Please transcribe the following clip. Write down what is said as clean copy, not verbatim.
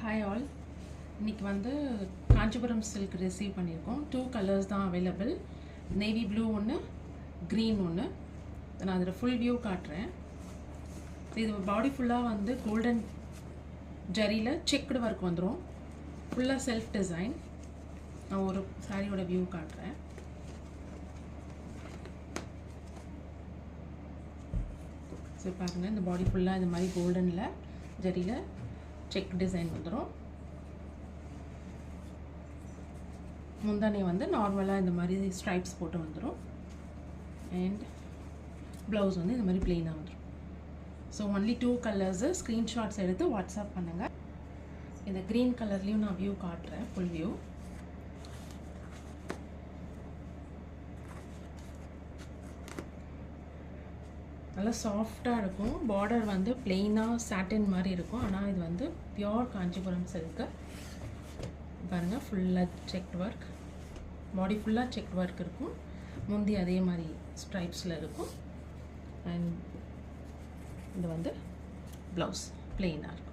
Hi all. இன்னைக்கு வந்து Kanchipuram silk receive பண்ணியிருக்கோம். 2 கலர்ஸ் தான் அவைலபிள். நேவி ப்ளூ ஒன்று, க்ரீன் ஒன்று. நான் அதில் ஃபுல் வியூ காட்டுறேன். இது பாடி ஃபுல்லாக வந்து கோல்டன் ஜரியில் செக்குடு ஒர்க் வந்துடும். ஃபுல்லாக செல்ஃப் டிசைன். நான் ஒரு சாரியோட வியூ காட்டுறேன். ஸோ பாருங்கள், இந்த பாடி ஃபுல்லாக இந்த மாதிரி கோல்டனில் ஜரியில் செக் டிசைன் வந்துடும். முந்தானி வந்து நார்மலாக இந்த மாதிரி ஸ்ட்ரைப்ஸ் போட்டு வந்துடும். அண்ட் ப்ளவுஸ் வந்து இந்த மாதிரி ப்ளெயினாக வந்துடும். So only 2 colours. ஸ்க்ரீன்ஷாட்ஸ் எடுத்து வாட்ஸ்அப் பண்ணுங்கள். இந்த க்ரீன் கலர்லேயும் நான் வியூ காட்டுறேன், ஃபுல் வியூ. நல்லா சாஃப்டாக இருக்கும். பார்டர் வந்து ப்ளெயினாக சாட்டின் மாதிரி இருக்கும். ஆனால் இது வந்து பியோர் காஞ்சிபுரம் சில்க்கு. பாருங்கள், ஃபுல்லாக செக்ட் ஒர்க். பாடி ஃபுல்லாக செக்ட் ஒர்க் இருக்கும். முந்தி அதே மாதிரி ஸ்ட்ரைப்ஸில் இருக்கும். அண்ட் இது வந்து ப்ளவுஸ் ப்ளெயினாக இருக்கும்.